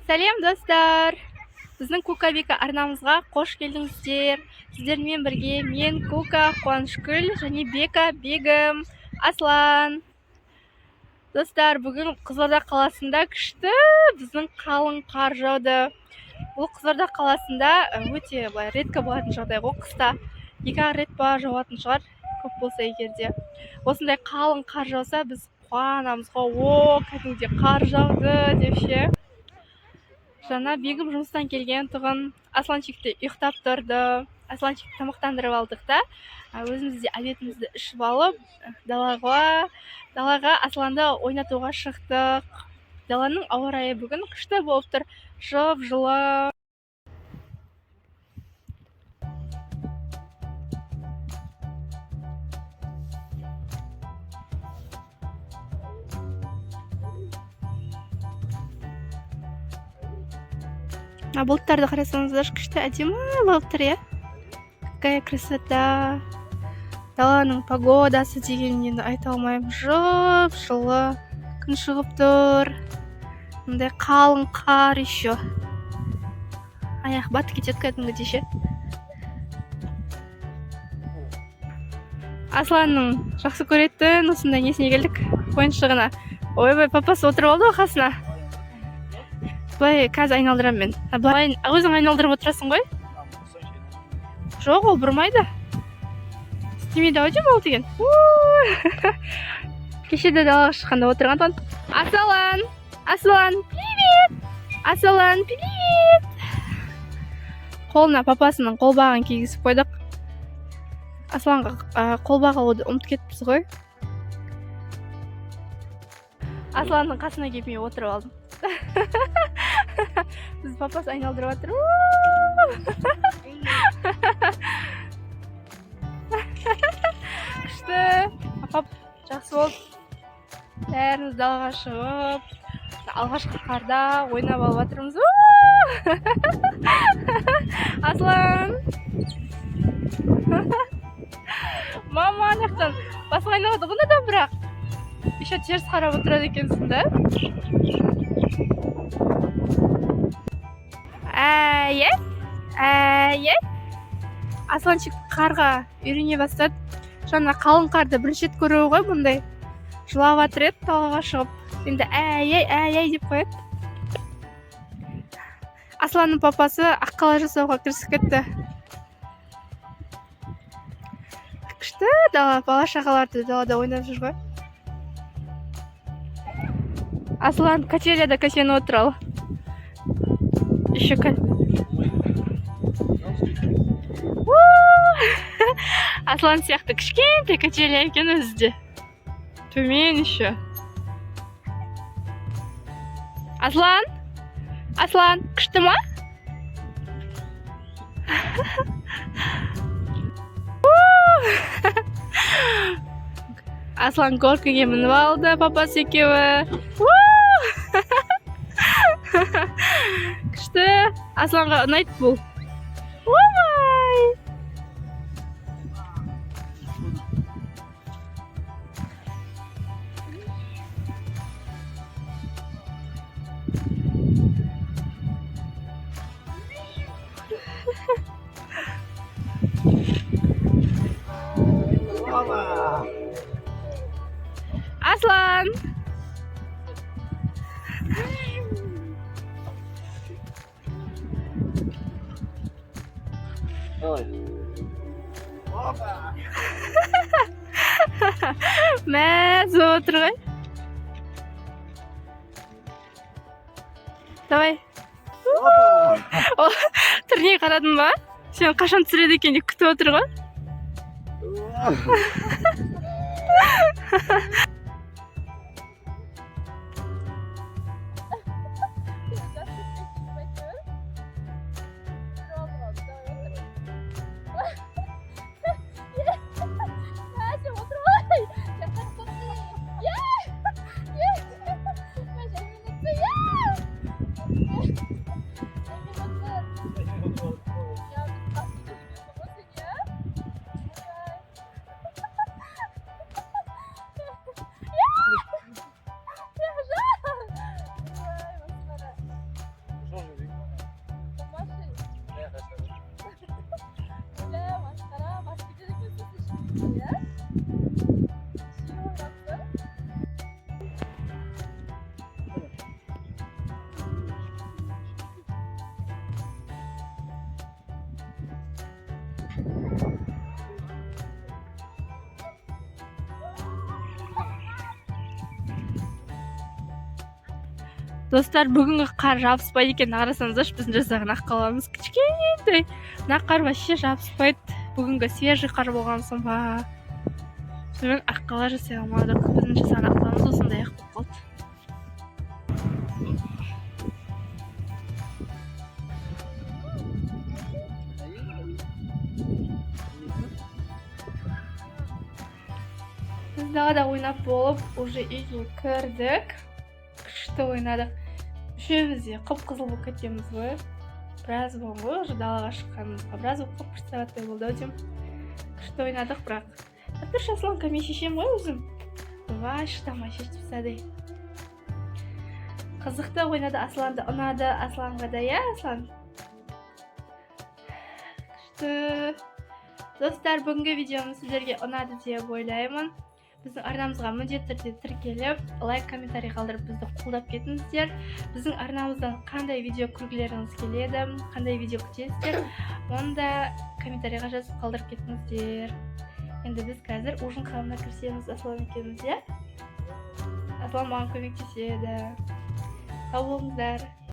Сәлем достар! Біздің Кука Вика арнамызға қош келдіңіздер. Сіздермен бірге мен Кука, Қуанышгүл және Бека, Бегім, Аслан. Достар, бүгін Қызылорда қаласында күшті біздің қалың қар жауды. Бұл Қызылорда қаласында өте реткі болатын жағдай ғой, қыста 2 рет па жауатын шығар, көп болса егерде. Осындай қалың қар жауса, біз қуанамыз ғой, кәдімгідей қар жауды деп ше. Жаңа Бегім жұмыстан келген тұғын, Асланчикті ұйықтап тұрды. Асланчикті тамақтандырып алдық та, өзіміз де обедімізді ішіп алып, далаға Асланды ойнатуға шықтық. Даланың ауа райы бүгін күшті болып тұр, жып-жылы. Бұлттарды қарасаңыздар, күшті әдемі болып тұр, е? Какая красота! Даланың погодасы дегеннен айта алмаймын, жып-жылы күн шығып тұр. Мындай қалың қар еще. Аяқ батып кетеді кәдімгідей ше. Асланның жақсы көретін осындай несіне келдік, ойыншығына. Ойбай, папасы отырып алды қасына. Былай қазір айналдырам мен. Былай өзің айналдырып отырасың ғой? Жоқ, ол бұрмайды. Істемейді ау дейм ол деген. Кешеде далаға шыққанда отырған тұғын. Аслан! Аслан, привет! Аслан, привет! Қолына папасының қолбағын кигізіп қойдық. Асланға қолбақ алуды ұмытып кетіппіз ғой. Асланның қасына келіп мен отырып алдым. Біз папасы айналдырып жатыр. Күшті. Папап жақсы болып. Бәріміз далаға шығып, алғашқы қарда ойнап алып жатырмыз. Аслан. Мама, анаяқтан басың айналады ғына да, бірақ еще теріс қарап отырады екенсің да. Әй. Асланчик қарға үйрене бастады. Жаңа қалың қарды бірінші рет көруі ғой, бұндай жылап жатыр еді далаға шығып. Енді әй деп қояды. Асланның папасы аққала жасауға кірісіп кетті. Күшті бала шағаларды далада ойнап жүр ғой. Аслан качеляда качені отырал. Еще Аслан сияқты кішкентай качеля екен өзі де. Төмен еще. Аслан, күшті ма? Аслан горкаға мініп алды, папасы екеуі. Күшті. Асланға ұнайды бұл. Аслан! Мәз отыр ғой. Давай. Түріне қарадың ба? Сен қашан түсіреді екен деп күтіп отыр ғой. Достар, бүгінгі қар жабыспайды екен, қарасаңыздаршы, біздің жасаған ақ қаламыз кішкентай. Мына қар вообще жабыспайды. Бүгінгі свежий қар болған соң ба. Сонымен ақ қала жасай алмадық. Біздің жасаған ақ қаламыз осындай ақ болып қалды. Біз далада ойнап болып, уже үйге кірдік. Күшті ойнадық. Үшеуміз де қып-қызыл болып кеткенбіз ғой. Біраз болды ғой, уже далаға шыққанымызға. Біраз болып бір сағаттай болды ау деймін. Күшті ойнадық, бірақ. Бір Асланка мен шешем ғой өзім. Вай, шыдамай шешіп тастады. Қызықты ойнады, Асланды ұнады, Асланға да, иә, Аслан? Күшті. Достар, бүгінгі видеомыз сіздерге ұнады деп ойлаймын. Біздің арнамызға міндетті түрде тіркеліп, лайк, комментарий қалдырып бізді қолдап кетіңіздер. Біздің арнамыздан қандай видео көргілеріңіз келеді, қандай видео күтесіздер, оны да комментарийға жазып қалдырып кетіңіздер. Енді біз қазір ужин құрамына кірісеміз, Аслан екеуміз, иә? Аслан маған көмектеседі. Сау болыңыздар.